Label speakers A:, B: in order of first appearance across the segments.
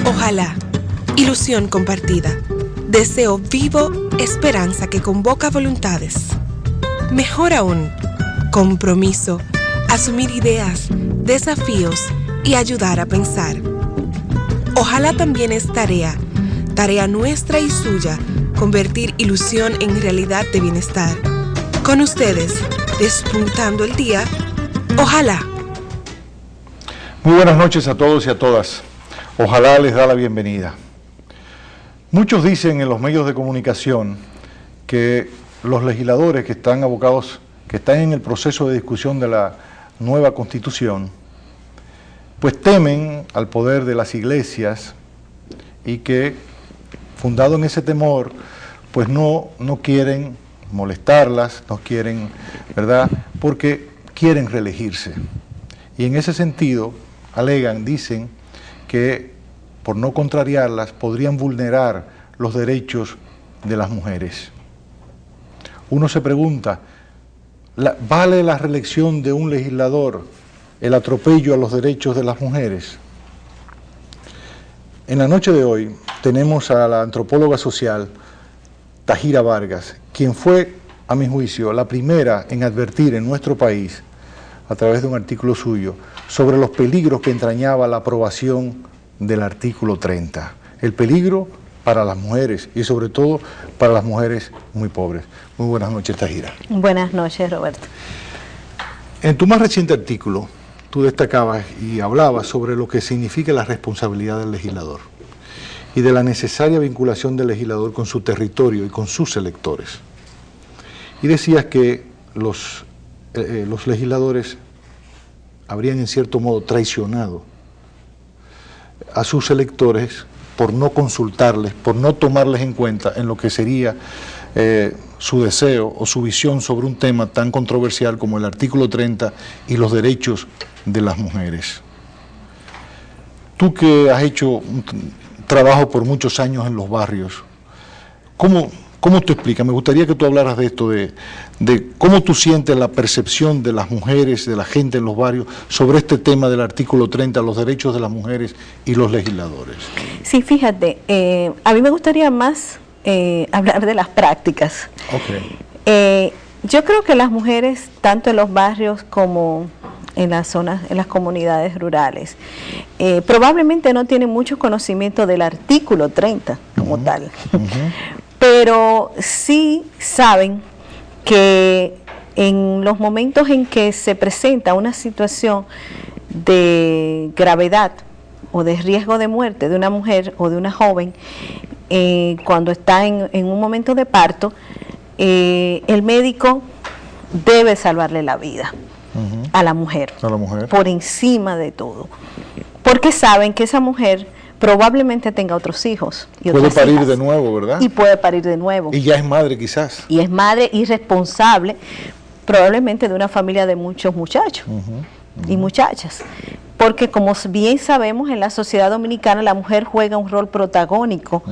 A: Ojalá, ilusión compartida, deseo vivo, esperanza que convoca voluntades. Mejor aún, compromiso, asumir ideas, desafíos y ayudar a pensar. Ojalá también es tarea nuestra y suya, convertir ilusión en realidad de bienestar. Con ustedes, despuntando el día, ojalá.
B: Muy buenas noches a todos y a todas. Ojalá les da la bienvenida. Muchos dicen en los medios de comunicación que los legisladores que están abocados, que están en el proceso de discusión de la nueva Constitución, pues temen al poder de las iglesias y que, fundado en ese temor, pues no quieren molestarlas, no quieren, ¿verdad?, porque quieren reelegirse. Y en ese sentido, alegan, dicen que por no contrariarlas podrían vulnerar los derechos de las mujeres. Uno se pregunta, ¿vale la reelección de un legislador el atropello a los derechos de las mujeres? En la noche de hoy tenemos a la antropóloga social Tajira Vargas, quien fue, a mi juicio, la primera en advertir en nuestro país, a través de un artículo suyo, sobre los peligros que entrañaba la aprobación del artículo 30. El peligro para las mujeres y sobre todo para las mujeres muy pobres. Muy buenas noches, Tajira.
C: Buenas noches, Roberto.
B: En tu más reciente artículo, tú destacabas y hablabas sobre lo que significa la responsabilidad del legislador y de la necesaria vinculación del legislador con su territorio y con sus electores. Y decías que los legisladores habrían en cierto modo traicionado a sus electores por no consultarles, por no tomarles en cuenta en lo que sería su deseo o su visión sobre un tema tan controversial como el artículo 30 y los derechos de las mujeres. Tú que has hecho un trabajo por muchos años en los barrios, ¿cómo te explicas? Me gustaría que tú hablaras de esto, de cómo tú sientes la percepción de las mujeres, de la gente en los barrios, sobre este tema del artículo 30, los derechos de las mujeres y los legisladores.
C: Sí, fíjate, a mí me gustaría más hablar de las prácticas.
B: Okay.
C: Yo creo que las mujeres, tanto en los barrios como en las zonas, en las comunidades rurales, probablemente no tienen mucho conocimiento del artículo 30 como tal. Pero sí saben que en los momentos en que se presenta una situación de gravedad o de riesgo de muerte de una mujer o de una joven, cuando está en un momento de parto, el médico debe salvarle la vida a la mujer, por encima de todo, porque saben que esa mujer probablemente tenga otros hijos. Y
B: puede parir hijas de nuevo, ¿verdad?
C: Y puede parir de nuevo.
B: Y ya es madre quizás.
C: Y es madre y responsable probablemente de una familia de muchos muchachos y muchachas. Porque como bien sabemos, en la sociedad dominicana la mujer juega un rol protagónico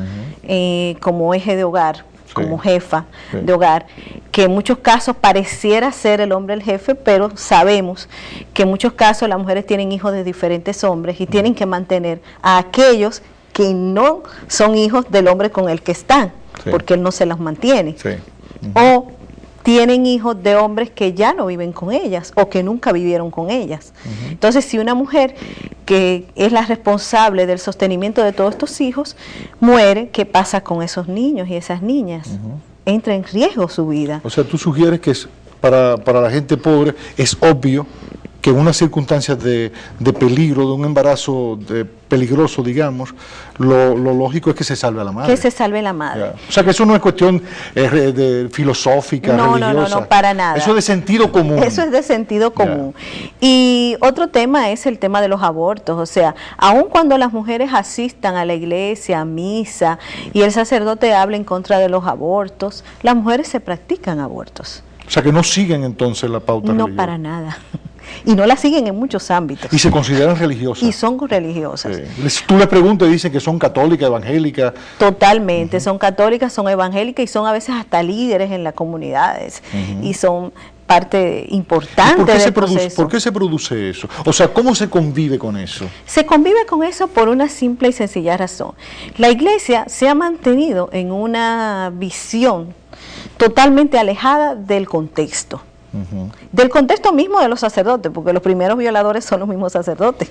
C: como eje de hogar, como jefa de hogar, que en muchos casos pareciera ser el hombre el jefe, pero sabemos que en muchos casos las mujeres tienen hijos de diferentes hombres y tienen que mantener a aquellos que no son hijos del hombre con el que están, porque él no se los mantiene. O tienen hijos de hombres que ya no viven con ellas o que nunca vivieron con ellas. Entonces, si una mujer que es la responsable del sostenimiento de todos estos hijos muere, ¿qué pasa con esos niños y esas niñas? Entra en riesgo su vida.
B: O sea, tú sugieres que para la gente pobre es obvio que en unas circunstancias de peligro, de un embarazo peligroso, digamos, lo lógico es que se salve a la madre.
C: Que se salve la madre.
B: O sea, que eso no es cuestión filosófica, religiosa.
C: No, para nada.
B: Eso es de sentido común.
C: Eso es de sentido común. Y otro tema es el tema de los abortos. O sea, aun cuando las mujeres asistan a la iglesia, a misa, y el sacerdote habla en contra de los abortos, las mujeres se practican abortos.
B: O sea, que no siguen entonces la pauta religiosa.
C: No, para nada. Y no la siguen en muchos ámbitos.
B: Y se consideran religiosas.
C: Y son religiosas.
B: Tú les preguntas y dicen que son católicas, evangélicas.
C: Totalmente, son católicas, son evangélicas y son a veces hasta líderes en las comunidades. Y son parte importante del proceso.
B: ¿Por qué se produce eso? O sea, ¿cómo se convive con eso?
C: Se convive con eso por una simple y sencilla razón. La Iglesia se ha mantenido en una visión totalmente alejada del contexto. Del contexto mismo de los sacerdotes, porque los primeros violadores son los mismos sacerdotes,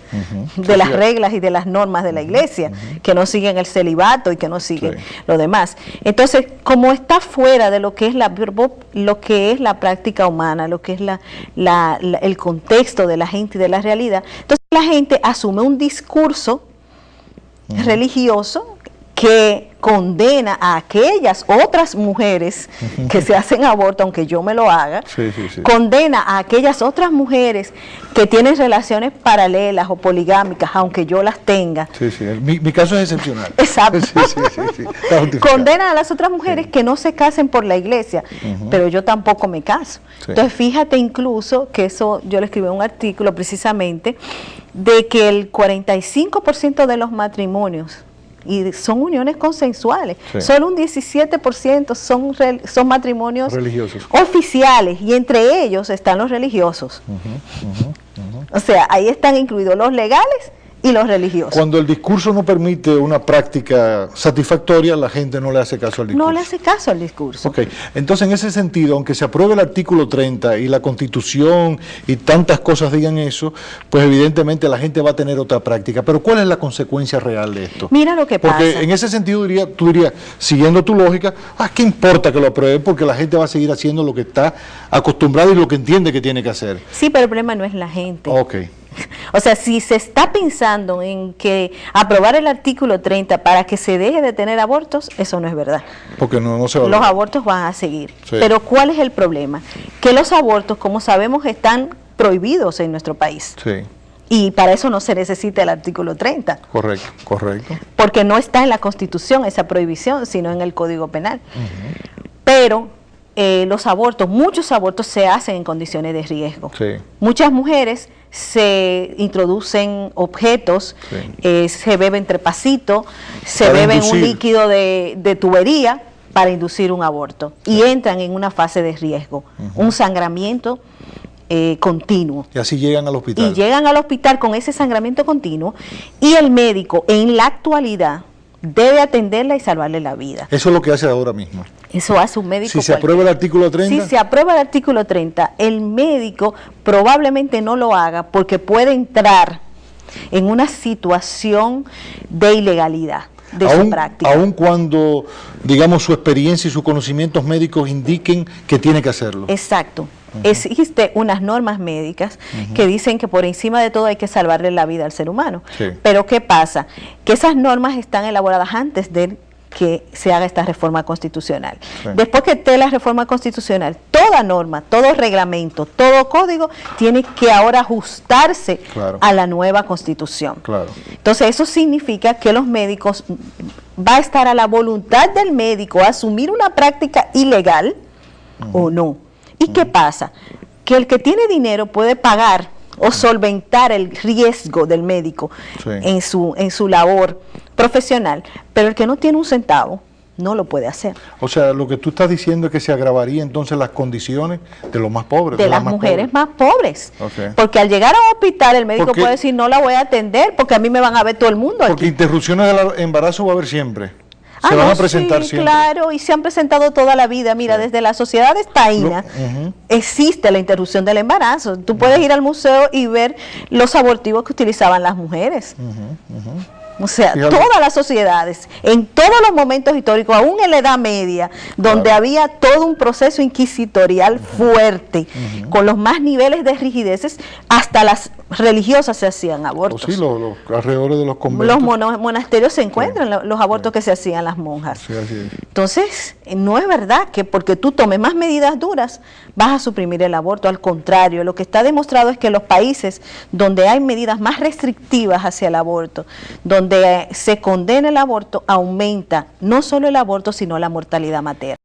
C: de las reglas y de las normas de la Iglesia, que no siguen el celibato y que no siguen lo demás. Entonces, como está fuera de lo que es la práctica humana, lo que es el contexto de la gente y de la realidad, entonces la gente asume un discurso religioso que condena a aquellas otras mujeres que se hacen aborto, aunque yo me lo haga, condena a aquellas otras mujeres que tienen relaciones paralelas o poligámicas, aunque yo las tenga.
B: Mi caso es excepcional.
C: Exacto. Condena a las otras mujeres que no se casen por la Iglesia, pero yo tampoco me caso. Entonces, fíjate incluso que eso, yo le escribí un artículo precisamente, de que el 45% de los matrimonios y son uniones consensuales, solo un 17% son matrimonios
B: religiosos
C: oficiales, y entre ellos están los religiosos. O sea, ahí están incluidos los legales y los religiosos.
B: Cuando el discurso no permite una práctica satisfactoria, la gente no le hace caso al discurso.
C: No le hace caso al discurso.
B: Ok, entonces en ese sentido, aunque se apruebe el artículo 30 y la Constitución y tantas cosas digan eso, pues evidentemente la gente va a tener otra práctica. Pero ¿cuál es la consecuencia real de esto?
C: Mira lo que pasa.
B: Porque en ese sentido tú dirías, siguiendo tu lógica, ¿qué importa que lo aprueben? Porque la gente va a seguir haciendo lo que está acostumbrada y lo que entiende que tiene que hacer.
C: Sí, pero el problema no es la gente.
B: Ok.
C: O sea, si se está pensando en que aprobar el artículo 30 para que se deje de tener abortos, eso no es verdad.
B: Porque no se va a
C: Los abortos van a seguir. Pero ¿cuál es el problema? Que los abortos, como sabemos, están prohibidos en nuestro país. Y para eso no se necesita el artículo 30.
B: Correcto.
C: Porque no está en la Constitución esa prohibición, sino en el Código Penal. Pero los abortos, muchos abortos se hacen en condiciones de riesgo. Muchas mujeres se introducen objetos, se beben trepacito, se beben un líquido de tubería para inducir un aborto y entran en una fase de riesgo, un sangramiento continuo.
B: Y así llegan al hospital.
C: Y llegan al hospital con ese sangramiento continuo, y el médico en la actualidad debe atenderla y salvarle la vida.
B: Eso es lo que hace ahora mismo.
C: Eso hace un médico.
B: Si se aprueba el artículo 30.
C: Si se aprueba el artículo 30, el médico probablemente no lo haga porque puede entrar en una situación de ilegalidad de su práctica.
B: Aun cuando, digamos, su experiencia y sus conocimientos médicos indiquen que tiene que hacerlo.
C: Exacto. Existen unas normas médicas que dicen que por encima de todo hay que salvarle la vida al ser humano. Pero ¿qué pasa? Que esas normas están elaboradas antes de que se haga esta reforma constitucional. Después que esté la reforma constitucional, toda norma, todo reglamento, todo código tiene que ahora ajustarse a la nueva Constitución. Entonces eso significa que los médicos, va a estar a la voluntad del médico asumir una práctica ilegal o no. ¿Y qué pasa? Que el que tiene dinero puede pagar o solventar el riesgo del médico en su labor profesional, pero el que no tiene un centavo no lo puede hacer.
B: O sea, lo que tú estás diciendo es que se agravaría entonces las condiciones de los más pobres.
C: De las mujeres más pobres. Porque al llegar a un hospital el médico puede decir, no la voy a atender porque a mí me van a ver todo el mundo aquí.
B: Porque interrupciones del embarazo va a haber siempre. Se van a presentar siempre.
C: Claro, y se han presentado toda la vida. Mira, desde la sociedad estaína existe la interrupción del embarazo. Tú puedes ir al museo y ver los abortivos que utilizaban las mujeres. O sea, todas las sociedades, en todos los momentos históricos, aún en la Edad Media, donde había todo un proceso inquisitorial fuerte, con los más niveles de rigideces, hasta las religiosas se hacían abortos.
B: Los alrededor de los conventos.
C: Los monasterios se encuentran los abortos que se hacían las monjas. Entonces, no es verdad que porque tú tomes más medidas duras vas a suprimir el aborto. Al contrario, lo que está demostrado es que los países donde hay medidas más restrictivas hacia el aborto, donde se condena el aborto, aumenta no solo el aborto, sino la mortalidad materna.